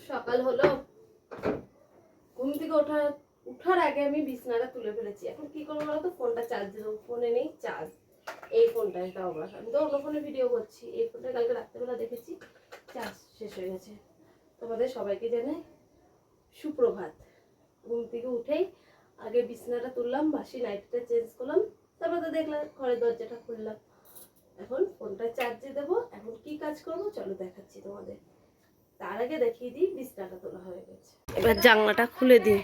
সকাল হলো। ঘুম থেকে ওঠার আগে আমি বিছনাটা তুলে ফেলেছি। এখন কি করবো বলো তো, ফোনটা চার্জ দেবো। ফোনে নেই চার্জ, এই ফোনটায় তাও আবার। আমি তো অন্য ফোনে ভিডিও করছি, এই ফোনটা কালকে রাত্রেবেলা দেখেছি চার্জ শেষ হয়ে গেছে। তোমাদের সবাইকে জানাই সুপ্রভাত। ঘুম থেকে উঠেই আগে বিছনাটা তুললাম, বাসি নাইটিটা চেঞ্জ করলাম, তারপর তো দেখলাম ঘরের দরজাটা খুললাম। এখন ফোনটা চার্জে দেবো। এখন কি কাজ করবো চলো দেখাচ্ছি তোমাদের। তার আগে দেখিয়ে দিই বিছনাটা তোলা হয়ে গেছে। এবার জানলাটা খুলে দিই।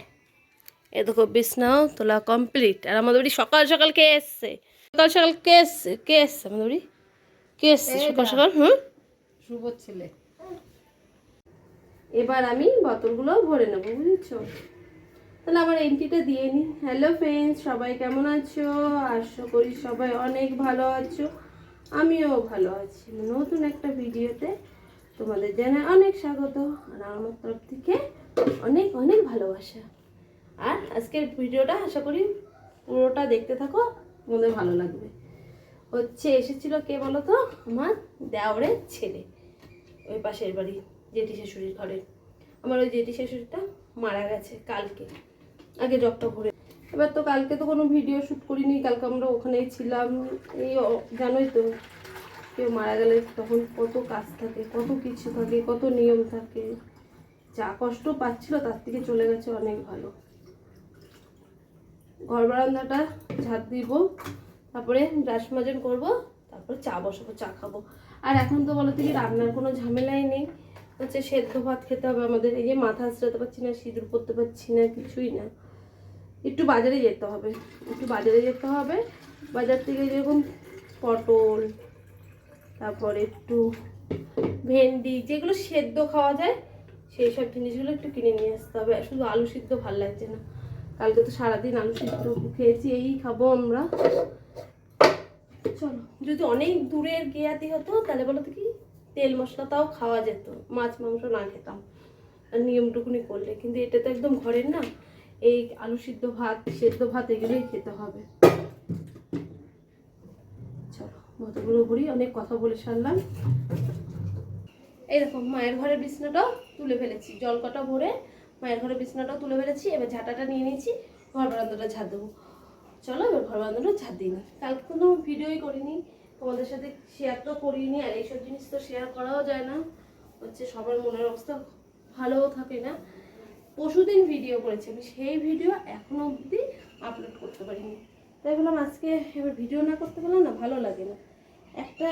এ দেখো বিছনাও তোলা কমপ্লিট। আর আমাদের বাড়ি সকাল সকাল কে এসছে? সকাল সকাল কে এসছে? কে এসছে আমাদের বাড়ি? কে এসছে সকাল সকাল? শুভ ছেলে। এবার আমি বোতলগুলো ভরে নেবো, বুঝেছো? তাহলে আমার এন্ট্রিটা দিয়ে নিই। হ্যালো ফ্রেন্ডস, সবাই কেমন আছো? আশা করি সবাই অনেক ভালো আছো, আমিও ভালো আছি। নতুন একটা ভিডিওতে তোমাদের জানাই অনেক স্বাগত, আর আমার তরফ থেকে অনেক অনেক ভালোবাসা। আর আজকের ভিডিওটা আশা করি পুরোটা দেখতে থাকো, তোমাদের ভালো লাগবে। এসেছিল কে বলো তো? আমার দেওরের ছেলে, ওই পাশের বাড়ি জেঠি শাশুড়ির ঘরে। আমার ওই জেঠি শাশুড়িটা মারা গেছে কালকে, আগে জবটা ভরে। এবার তো কালকে তো কোনো ভিডিও শ্যুট করিনি, কালকে আমরা ওখানেই ছিলাম। এই জানোই তো, কেউ মারা গেলে তখন কত কাজ থাকে, কত কিছু থাকে, কত নিয়ম থাকে। যা কষ্ট পাচ্ছিল তার থেকে চলে গেছে অনেক ভালো। ঘর বারান্দাটা ঝাড় দিব, তারপরে ব্রাশ মাজন করবো, তারপরে চা বসাবো, চা খাবো। আর এখন তো বলো থেকে রান্নার কোনো ঝামেলাই নেই। সেদ্ধ ভাত খেতে হবে আমাদের। এই যে মাথা আঁচড়াতে পারছি না, সিঁদুর পরতে পারছি না, কিছুই না। একটু বাজারে যেতে হবে, বাজার থেকে যেরকম পটল, তারপরে একটু ভেন্ডি, যেগুলো সেদ্ধ খাওয়া যায় সেই সব জিনিসগুলো একটু কিনে নিয়ে আসতে হবে। শুধু আলু সিদ্ধ ভালো লাগছে না, কালকে তো সারাদিন আলু সিদ্ধ খেয়েছি, এই খাবো আমরা। চলো, যদি অনেক দূরের গিয়াতি হতো তাহলে বলো তো কি তেল মশলা তাও খাওয়া যেত, মাছ মাংস না খেতাম আর নিয়মটুকুনি করলে। কিন্তু এটা তো একদম ঘরের না, এই আলু সিদ্ধ ভাত, সেদ্ধ ভাত এগুলোই খেতে হবে। চলো মতগুলো ভরি, অনেক কথা বলে সারলাম। এইরকম মায়ের ঘরের বিছনাটাও তুলে ফেলেছি, জল কটা ভরে মায়ের ঘরের বিছনাটাও তুলে ফেলেছি। এবার ঝাঁটাটা নিয়ে নিয়েছি, ঘর বারান্দাটা ঝাড় দেবো। চলো এবার ঘর বারান্দাটা ঝাড় দিই। কালকে কোনো ভিডিওই করিনি, তোমাদের সাথে শেয়ার তো করিনি। আর এইসব জিনিস তো শেয়ার করাও যায় না, সবার মনের অবস্থা ভালোও থাকে না। পরশুদিন ভিডিও করেছি আমি, সেই ভিডিও এখনো অবধি আপলোড করতে পারিনি। তাই বললাম আজকে এবার ভিডিও না করতে পারলাম না, ভালো লাগে না। একটা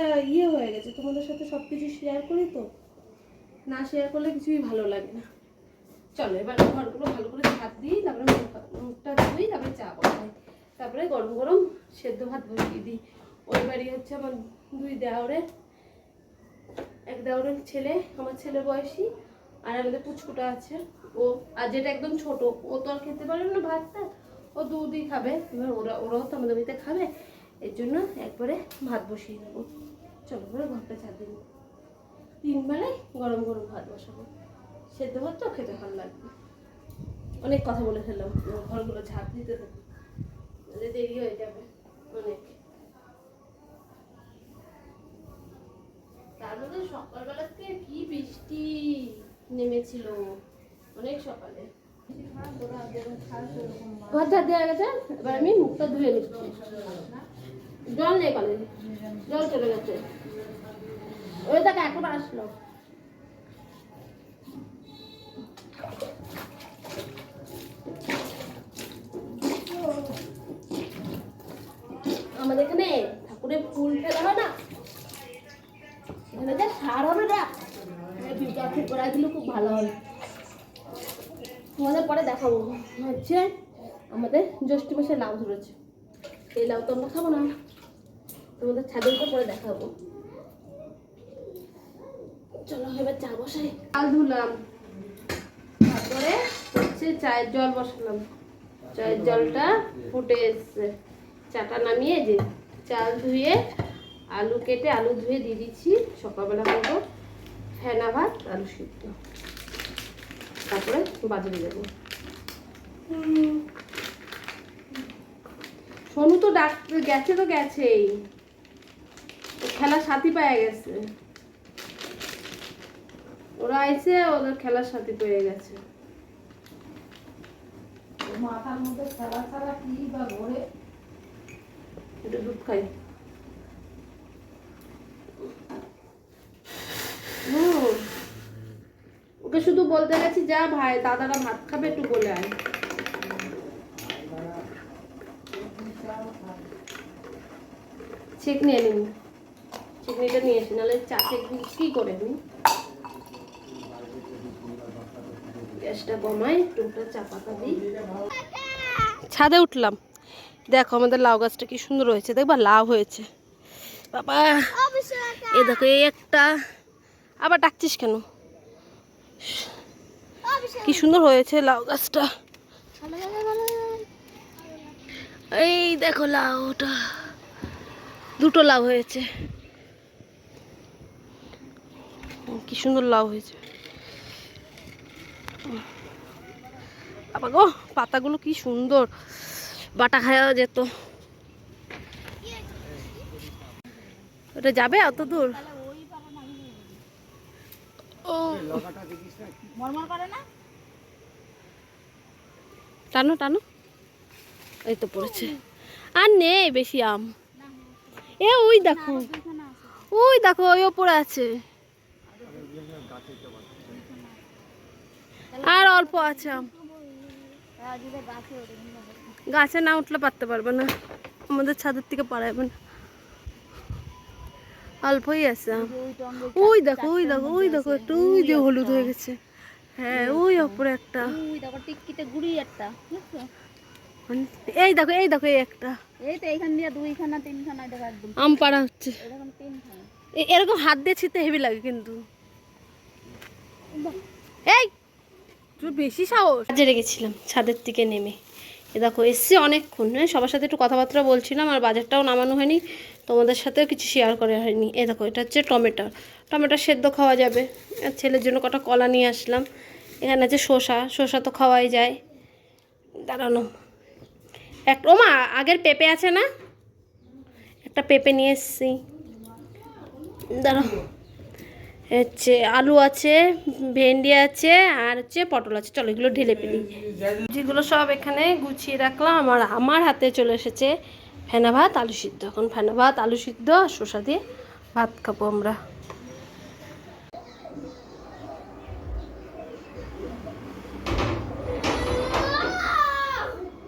হয়ে গেছে, তোমাদের সাথে সব কিছু শেয়ার করি তো, না শেয়ার করলে কিছুই ভালো লাগে না। চলো এবার ঘরগুলো ভালো করে ঝাঁট দিই, তারপরে মুখটা ধুই, তারপরে চা বসাই, তারপরে গরম গরম সেদ্ধ ভাত বসিয়ে দিই। ওই বাড়ি আমার দুই দেওরের, এক দেওরের ছেলে, আমার ছেলে বয়সী, আর আমাদের পুচকুটা আছে ও। আর যেটা একদম ছোট, ও তো আর খেতে পারবে না ভাতটা, ও দুধই খাবে। এবার ওরাও তো আমাদের বাড়িতে খাবে, এর জন্য একবারে ভাত বসিয়ে দেবো। চলো করে ঘরটা ঝাড় দিয়ে নেবো, 3 বেলায় গরম গরম ভাত বসাবো। সেদ্ধ ভাত তো খেতে ভালো লাগবে। অনেক কথা বলে ফেললাম, ঘরগুলো ঝাড় দিতে থাকি, দেরি হয়ে যাবে অনেক। তার মধ্যে সকালবেলা থেকে কি বৃষ্টি নেমেছিল অনেক সকালে। ঘর ঝাড় দেওয়া গেছে, এবার আমি মুখটা ধুয়ে নিচ্ছি। জল নেই কলে, জল চলে গেছে। ওই দেখ এখন আসলো। আমাদের এখানে ঠাকুরের ফুল ফেলা হয় না, এখানে যা সার হবে না, ঠিক করে দিলে খুব ভালো হবে। তোমাদের পরে দেখাবো। আমাদের জ্যৈষ্ঠ মাসে লাউ ধরেছে, এই লাউ তো আমরা খাবো না, তোমাদের ছাদের উপর পরে দেখাবো। চলো এবার চা বসাই। চাল ধুলাম, তারপরে চায়ের জল বসালাম। চায়ের জলটা ফুটে এসছে, চাটা নামিয়ে যে চাল ধুয়ে আলু কেটে আলু ধুয়ে দিয়ে দিচ্ছি। সকালবেলা করবো ফেনা ভাত আলু সিদ্ধ, তারপরে বাজারে যাবো। সোনু তো ডাক্তার গেছে, তো গেছেই, খেলার সাথী পাওয়া গেছে। ও ওরা আইসে ওদের খেলার সাথী পেয়ে গেছে। মাথার মধ্যে ছাড়া ছাড়া কি বা ঘরে। একটু দুধ খাই। ওকে শুধু বলতে গেছি যা ভাই দাদারা ভাত খাবে একটু বলে আয়। চেক নিয়ে নিন, চেকনিটা নিয়ে এসে নাহলে চা চেক কি করে আমি গ্যাসটা কমাই, টুকটা চা পাতা দিই। ছাদে উঠলাম, দেখো আমাদের লাউ গাছটা কি সুন্দর হয়েছে, দেখবা লাউ হয়েছে বাবা। এ দেখো এই একটা, আবার ডাকছিস কেন? কি সুন্দর হয়েছে লাউ গাছটা। এই দেখো লাউটা, দুটো লাউ হয়েছে, কি সুন্দর লাউ হয়েছে। বাবা গো, পাতাগুলো কি সুন্দর, বাটা খাওয়া যেত। ওটা যাবে অত দূর? ও টানো টানো, এই তো পড়েছে। আর নেই বেশি আম। এ ওই দেখো, ওই দেখো ওই ওপরে আছে, আর অল্প আছে আম। গাছে না উঠলে পারতে পারবে না, আমাদের ছাদের থেকে পারা যাবে না, অল্পই আছে আম। ওই দেখো ওই দেখো ওই দেখো একটু, ওই যে হলুদ হয়ে গেছে। হ্যাঁ ওই ওপরে একটা, এই দেখো এই দেখো এই একটা, এই তো এইখান দিয়ে দুইখানা তিনখানা দেখা একদম আম পাড়া হচ্ছে। এরকম তিনখানা। এরকম হাত দিয়ে ছিঁড়তে হেভি লাগে কিন্তু। এই তুই বেশি সাহস। কাজে রেখেছিলাম ছাদের থেকে নেমে, এ দেখো এসছি অনেকক্ষণ, সবার সাথে একটু কথাবার্তা বলছিলাম, আর বাজারটাও নামানো হয়নি, তোমাদের সাথেও কিছু শেয়ার করা হয়নি। এ দেখো এটা হচ্ছে টমেটো, টমেটো সেদ্ধ খাওয়া যাবে। আর ছেলের জন্য কটা কলা নিয়ে আসলাম। এখানে আছে শসা, শসা তো খাওয়াই যায়। দাঁড়ানো একটা, ওমা আগের পেঁপে আছে না, একটা পেঁপে নিয়ে এসছি। দাঁড়াও, হচ্ছে আলু আছে, ভেন্ডি আছে, আর হচ্ছে পটল আছে। চলো এগুলো ঢেলে ফেলি। যেগুলো সব এখানে গুছিয়ে রাখলাম। আমার হাতে চলে এসেছে ফেনা ভাত আলু সিদ্ধ। এখন ফেনা ভাত আলু সিদ্ধ আর শসা দিয়ে ভাত খাবো আমরা।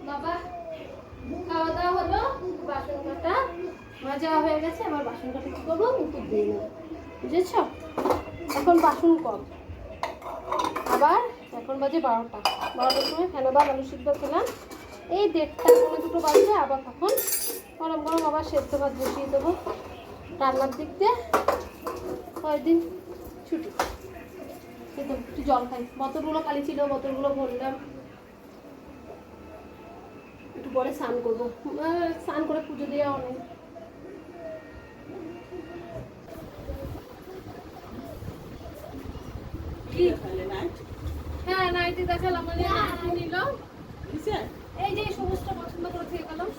বাবা খাওয়া দাওয়া হলো, বাসন কাটা মাজা হয়ে গেছে, আবার বাসন কাটা কি করবো মুকুট দিয়ে নেবো, বুঝেছ? এখন বাসন কম, আবার এখন বাজে 12টা। 12টার সময় ফেনা ভাত আলু সিদ্ধ খেলাম। এই 1:30 2 বাজে আবার তখন গরম গরম আবার সেদ্ধ ভাত বসিয়ে দেবো। রান্নার দিক দিয়ে কয়েকদিন ছুটি। একটু জল খাই, বোতলগুলো খালি ছিল, বোতলগুলো ভরলাম। একটু পরে স্নান করবো, স্নান করে পুজো দেওয়া অনেক। হ্যাঁ নাইটি দেখালাম, মানে নাইটি নিল। এই যে সবুজটা পছন্দ করে থেকে গেলাম,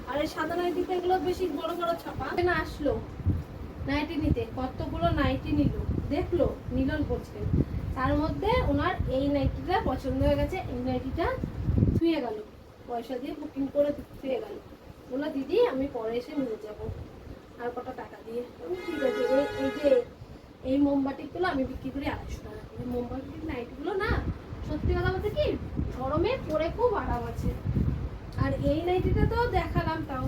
আর এই সাদা নাইটিতে এগুলো বেশি বড় বড় ছাপা না। আসলো নাইটি নিতে, কতগুলো নাইটি নিল, দেখলো মিলন করছে, তার মধ্যে ওনার এই নাইটিটা পছন্দ হয়ে গেছে। এই নাইটিটা থুয়ে গেল, পয়সা দিয়ে বুকিং করে থুয়ে গেল। বললো দিদি আমি পরে এসে নিয়ে যাবো আর কত টাকা দিয়ে। ঠিক আছে। এই যে এই মোমবাতিগুলো আমি বিক্রি করি 250 টাকা। এই মোমবাতির নাইটগুলো না সত্যি কথা বলতে কি গরমে পরে খুব আরাম আছে। আর এই নাইটিটা তো দেখালাম, তাও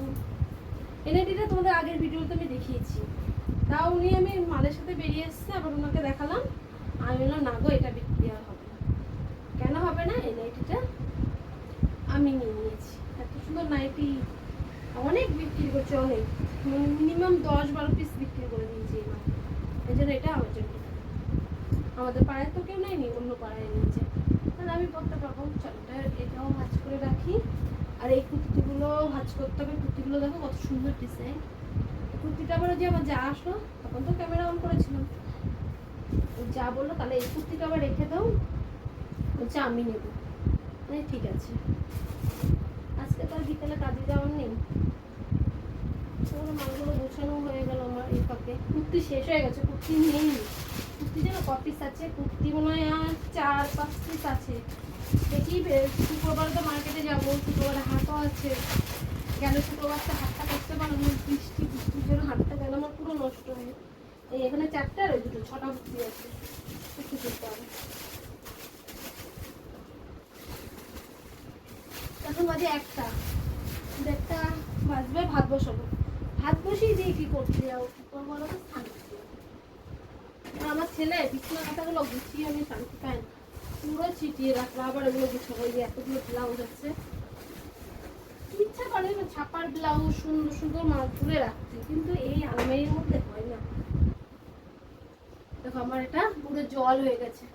এই নাইটিটা তোমাদের আগের ভিডিওতে আমি দেখিয়েছি, তাও উনি আমি মালের সাথে বেরিয়ে এসছে, আবার ওনাকে দেখালাম। আমি বললাম না গো এটা বিক্রি আর হবে না। কেন হবে না? এই নাইটিটা আমি নিয়ে নিয়েছি। এত সুন্দর নাইটি অনেক বিক্রি করছে, অনেক, মিনিমাম 10-12 পিস বিক্রি করে দিয়েছি এবার। এই জন্য এটা আমার জন্য, আমাদের পাড়ায় তো কেউ নেয়নি, অন্য পাড়ায় নিয়েছে, তাহলে আমি পড়তে পারবো। চলো এটাও ভাঁজ করে রাখি। আর এই কুর্তিগুলো ভাঁজ করতে হবে। কুর্তিগুলো দেখো কত সুন্দর ডিজাইন। কুর্তিটা আবার যে আমার যা আসলো, তখন তো ক্যামেরা অন করেছিলাম, যা বললো তাহলে এই কুর্তিটা আবার রেখে দাও, বলছে আমি নেব। ঠিক আছে, আজকে তো আর বিকেলে কাজে যাওয়ার নেই। মালগুলো গোছানো হয়ে গেল আমার। এই ফাঁকে কুর্তি শেষ হয়ে গেছে, কুর্তি নেই, কুর্তি কুর্তি যেন ক পিস আছে, কুর্তি মনে হয় আর 4-5 পিস আছে। দেখি শুক্রবার তো মার্কেটে যাবো, শুক্রবারে হাটও আছে। গেল শুক্রবারটা হাটটা করতে পারলাম না, বৃষ্টির জন্য হাটটা গেল আমার পুরো নষ্ট হয়ে। এই এখানে 4টা আর ওই দুটো 6টা কুর্তি আছে, কুর্তি করতে হবে। এখন বাজে 1টা, 1টা বাজবে, ভাত বসাবো। ভাত বসিয়ে দিয়ে কি করতে যাবো, কি করবো বলো তো? শান্তি। আর আমার ছেলে বিছানা কাটাগুলো গুছিয়ে আমি শান্তি পাই না, পুরো ছিটিয়ে রাখবো। আবার এগুলো গুছাবো, এই যে এতগুলো ব্লাউজ আছে, ইচ্ছা করে না ছাপার ব্লাউজ সুন্দর সুন্দর মাল তুলে রাখতে, কিন্তু এই আলমারির মধ্যে হয় না। দেখো আমার এটা পুরো জল হয়ে গেছে।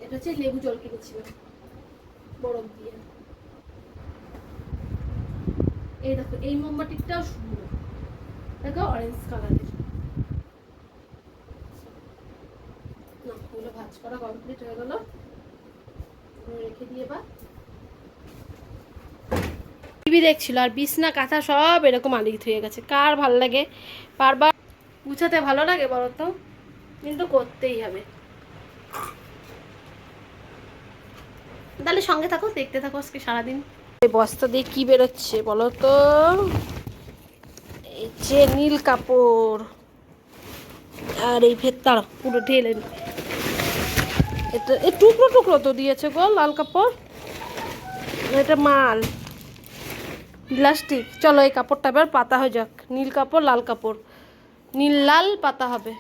এটা হচ্ছে লেবু জল কিনেছিলাম বরফ দিয়ে। এই দেখো এই মোমবাতিটাও সুন্দর, দেখো অরেঞ্জ কালারের। না ওগুলো ভাজ করা কমপ্লিট হয়ে গেল, রেখে দিয়ে বা টিভি দেখছিল আর বিছনা কাঁথা সব এরকম আলিক হয়ে গেছে। কার ভালো লাগে বারবার গুছাতে? ভালো লাগে বলো তো, কিন্তু করতেই হবে। তাহলে সঙ্গে থাকো, দেখতে থাকো আজকে সারাদিন। এই বস্তা দিয়ে কি বেরোচ্ছে বলো তো? এই যে নীল কাপড়, আর এই ভেতর পুরো ঢেলে, এটা এই টুকরো টুকরো তো দিয়েছে গো লাল কাপড়, এটা মাল প্লাস্টিক। চলো এই কাপড়টা এবার পাতা হয়ে যাক, নীল কাপড় লাল কাপড়, নীল লাল পাতা হবে।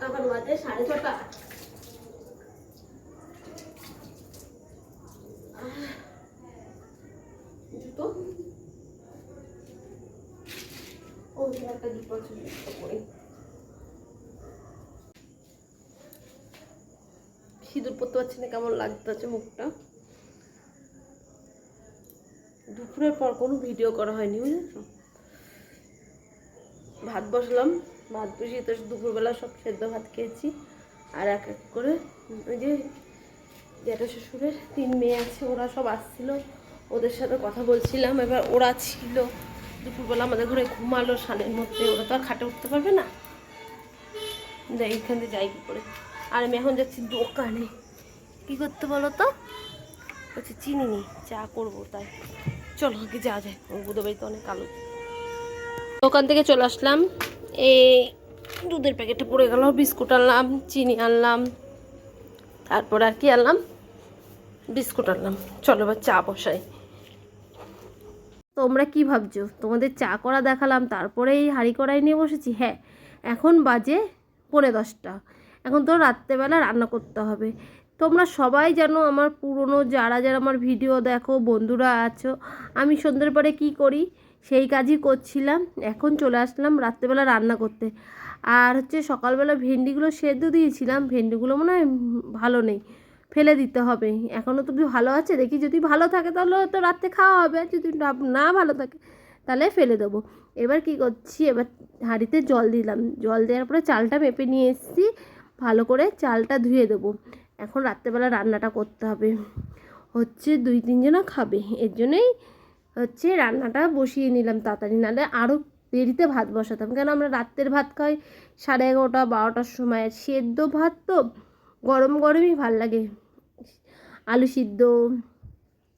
আবার বাজে 6:30। জুতো ও একটা জুতো আছে, সিঁদুর পরতে পারছি না, কেমন লাগতেছে মুখটা। দুপুরের পর কোনো ভিডিও করা হয়নি বুঝেছো। ভাত বসলাম, ভাত বসিয়ে তো দুপুরবেলা সব সেদ্ধ ভাত খেয়েছি। আর এক এক করে ওই যে জ্যাঠা শ্বশুরের 3 মেয়ে আছে, ওরা সব আসছিল, ওদের সাথে কথা বলছিলাম। এবার ওরা ছিল দুপুরবেলা আমাদের ঘরে, ঘুমালো সানের মধ্যে, ওরা তো আর খাটে উঠতে পারবে না, এইখান থেকে যাই কী করে। আর আমি এখন যাচ্ছি দোকানে, কী করতে বলো তো? বলছি চিনি নি, চা করবো, তাই চলো আগে যাওয়া যায়। বুধো বাড়িতে অনেক আলো। দোকান থেকে চলে আসলাম, এই দুধের প্যাকেটে পড়ে গেল, বিস্কুট আনলাম, চিনি আনলাম, তারপর আর কি আনলাম, বিস্কুট আনলাম। চলো এবার চা বসাই। তোমরা কি ভাবছো, তোমাদের চা করা দেখালাম তারপরে এই হাঁড়ি কড়াই নিয়ে বসেছি? হ্যাঁ, এখন বাজে 9:45। এখন তো রাত্রেবেলা রান্না করতে হবে। তোমরা সবাই জানো আমার পুরনো যারা যারা আমার ভিডিও দেখো বন্ধুরা আছো, আমি সন্ধ্যের পরে কী করি সেই কাজই করছিলাম। এখন চলে আসলাম রাত্রেবেলা রান্না করতে। আর হচ্ছে সকালবেলা ভেন্ডিগুলো সেদ্ধ দিয়েছিলাম, ভেন্ডিগুলো মনে হয় ভালো নেই, ফেলে দিতে হবে। এখনও তো ভালো আছে, দেখি যদি ভালো থাকে তাহলে তো রাত্রে খাওয়া হবে, যদি না ভালো থাকে তাহলে ফেলে দেবো। এবার কি করছি, এবার হাঁড়িতে জল দিলাম, জল দেওয়ার পরে চালটা মেপে নিয়ে এসেছি, ভালো করে চালটা ধুয়ে দেবো। এখন রাত্রেবেলা রান্নাটা করতে হবে, হচ্ছে 2-3 জনা খাবে, এর জন্যই হচ্ছে রান্নাটা বসিয়ে নিলাম তাড়াতাড়ি, নাহলে আরও দেরিতে ভাত বসাতাম। কেন আমরা রাত্রের ভাত খাই 11:30-12টার সময়, সেদ্ধ ভাত তো গরম গরমই ভাল লাগে। আলু সিদ্ধ,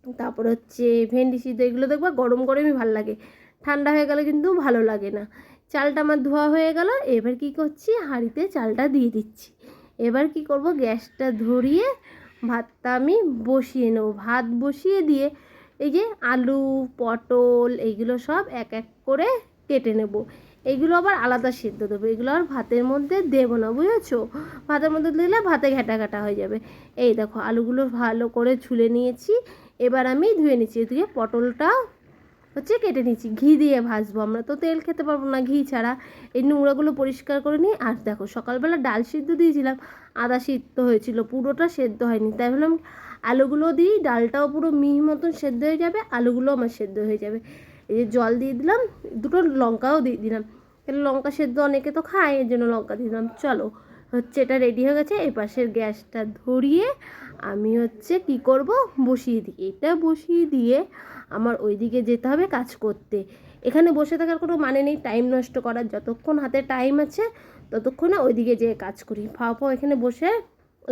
তারপর হচ্ছে ভেন্ডি সিদ্ধ, এগুলো দেখবা গরম গরমই ভাল লাগে, ঠান্ডা হয়ে গেলে কিন্তু ভালো লাগে না। চালটা আমার ধোয়া হয়ে গেল, এবার কি করছি, হাঁড়িতে চালটা দিয়ে দিচ্ছি। এবার কি করব, গ্যাসটা ধরিয়ে ভাতটা আমি বসিয়ে নেব। ভাত বসিয়ে দিয়ে এই যে আলু পটল এইগুলো সব এক এক করে কেটে নেব। এইগুলো আবার আলাদা সিদ্ধ দেবো, এগুলো আর ভাতের মধ্যে দেবো না, বুঝেছো? ভাতের মধ্যে দিলে ভাতে ঘাটা ঘাটা হয়ে যাবে। এই দেখো আলুগুলো ভালো করে ছুলে নিয়েছি, এবার আমি ধুয়ে নিচ্ছি। ধুয়ে পটলটা হচ্ছে কেটে নিচ্ছি, ঘি দিয়ে ভাজবো, আমরা তো তেল খেতে পারবো না ঘি ছাড়া। এই নোংরাগুলো পরিষ্কার করে নিই। আর দেখো সকালবেলা ডাল সিদ্ধ দিয়েছিলাম, আদা সিদ্ধ হয়েছিল, পুরোটা সেদ্ধ হয়নি, তাই ভাবলাম আলুগুলো দিই, ডালটাও পুরো মিহি মতন সেদ্ধ হয়ে যাবে, আলুগুলো আমার সেদ্ধ হয়ে যাবে। এই যে জল দিয়ে দিলাম, 2টো লঙ্কাও দিয়ে দিলাম, কেন লঙ্কা সেদ্ধ অনেকে তো খায়, এর জন্য লঙ্কা দিয়ে দিলাম। চলো হচ্ছে এটা রেডি হয়ে গেছে। এই পাশের গ্যাসটা ধরিয়ে আমি হচ্ছে কি করব, বসিয়ে দিই। এটা বসিয়ে দিয়ে আমার ওইদিকে যেতে হবে কাজ করতে। এখানে বসে থাকার কোনো মানে নেই, টাইম নষ্ট করার। যতক্ষণ হাতে টাইম আছে ততক্ষণে ওইদিকে যেয়ে কাজ করি। ফাও এখানে বসে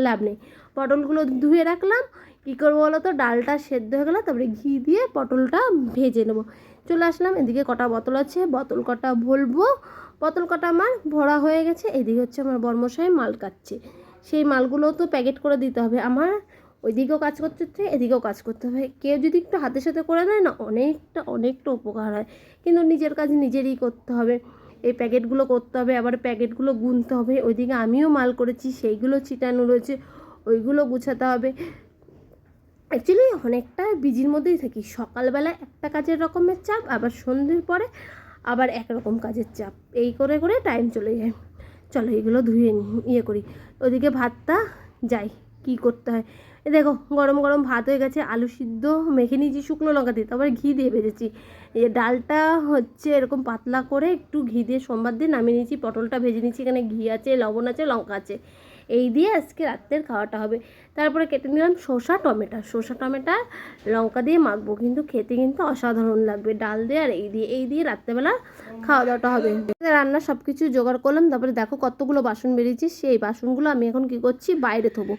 লাভ নেই। পটলগুলো ধুয়ে রাখলাম। কী করবো বলো তো, ডালটা সেদ্ধ হয়ে গেলো, তারপরে ঘি দিয়ে পটলটা ভেজে নেবো। চলে আসলাম, এদিকে কটা বোতল আছে, বোতল কটা ভরবো। বোতল কটা আমার ভরা হয়ে গেছে। এদিকে হচ্ছে আমার বর্মশাই মাল কাটছে, সেই মালগুলো তো প্যাকেট করে দিতে হবে। আমার ওইদিকেও কাজ করতে হচ্ছে, এদিকেও কাজ করতে হবে। কেউ যদি একটু হাতের সাথে করে দেয় না, অনেকটা উপকার হয়। কিন্তু নিজের কাজ নিজেরই করতে হবে। এই প্যাকেটগুলো করতে হবে, আবার প্যাকেটগুলো গুনতে হবে। ওইদিকে আমিও মাল করেছি, সেইগুলো ছিটানো রয়েছে, ওইগুলো গুছাতে হবে। অ্যাকচুয়ালি অনেকটা বিজির মধ্যেই থাকি। সকালবেলা একটা কাজের রকমের চাপ, আবার সন্ধ্যের পরে আবার একরকম কাজের চাপ, এই করে করে টাইম চলে যায়। চলো এগুলো ধুয়ে ইয়ে করি। ওদিকে ভাতটা যাই কি করতে হয়। দেখো গরম গরম ভাত হয়ে গেছে, আলু সিদ্ধ মেখে নিয়েছি শুকনো লঙ্কা দিয়ে, তারপরে ঘি দিয়ে ভেজেছি। এই ডালটা হচ্ছে এরকম পাতলা করে একটু ঘি দিয়ে সোমবার দিয়ে নামিয়ে নিয়েছি। পটলটা ভেজে নিয়েছি, এখানে ঘি আছে, লবণ আছে, লঙ্কা আছে। এই দিয়ে আজকে রাত্রের খাওয়াটা হবে। তারপরে কেটে নিলাম শসা টমেটো লঙ্কা দিয়ে মাখবো, কিন্তু খেতে কিন্তু অসাধারণ লাগবে ডাল দিয়ে। আর এই দিয়ে রাত্রেবেলা খাওয়া দাওয়াটা হবে। রান্না সব কিছু জোগাড় করলাম। তারপরে দেখো কতগুলো বাসন বেরিয়েছি, সেই বাসনগুলো আমি এখন কি করছি, বাইরে থবো।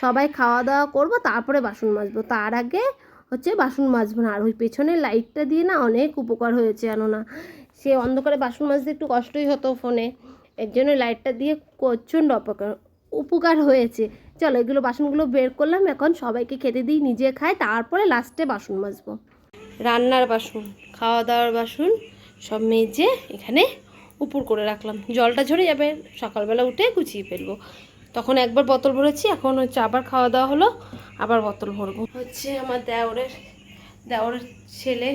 সবাই খাওয়া দাওয়া করবো, তারপরে বাসন মাজবো। তার আগে হচ্ছে বাসন মাজবো না। আর ওই পেছনের লাইটটা দিয়ে না অনেক উপকার হয়েছে, জানো না। সে অন্ধকারে বাসন মাজতে একটু কষ্টই হতো ফোনে, এর জন্য লাইটটা দিয়ে প্রচণ্ড উপকার হয়েছে। চলো এগুলো বাসনগুলো বের করলাম, এখন সবাইকে খেতে দিই, নিজে খাই, তারপরে লাস্টে বাসন মাজবো। রান্নার বাসন, খাওয়া দাওয়ার বাসন সব মেজে এখানে উপর করে রাখলাম। জলটা ঝরে যাবে, সকালবেলা উঠে গুছিয়ে ফেলবো। তখন একবার বোতল ভরেছি, এখন হচ্ছে আবার খাওয়া দাওয়া হলো, আবার বোতল ভরবো। হচ্ছে আমার দেওরের ছেলে,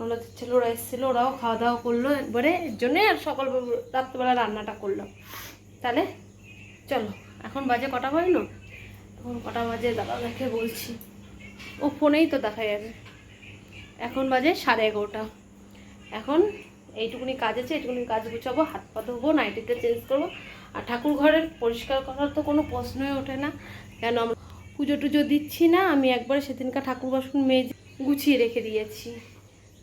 ওনাদের ছেলে, ওরা এসেছিলো, ওরাও খাওয়া দাওয়া করলো একবারে, এর জন্যে আর রাত্রেবেলা রান্নাটা করলাম। তাহলে চলো, এখন বাজে কটা হয় না, এখন কটা বাজে দাদা দেখে বলছি, ও ফোনেই তো দেখা যাবে। এখন বাজে 11:30। এখন এইটুকুনি কাজ আছে, এইটুকুনি কাজ গুছাবো, হাত পা ধোবো, নাইটিটা চেঞ্জ করবো। আর ঠাকুর ঘরের পরিষ্কার করার তো কোনো প্রশ্নই ওঠে না, কেন আমরা পুজো টুজো দিচ্ছি না। আমি একবার সেদিনকার ঠাকুর বাসন মেজে গুছিয়ে রেখে দিয়েছি।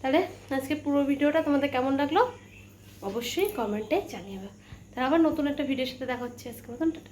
তাহলে আজকে পুরো ভিডিওটা তোমাদের কেমন লাগলো অবশ্যই কমেন্টে জানিয়ে। তাহলে আবার নতুন একটা ভিডিওর সাথে দেখা হচ্ছে। আজকে মতন টাটা।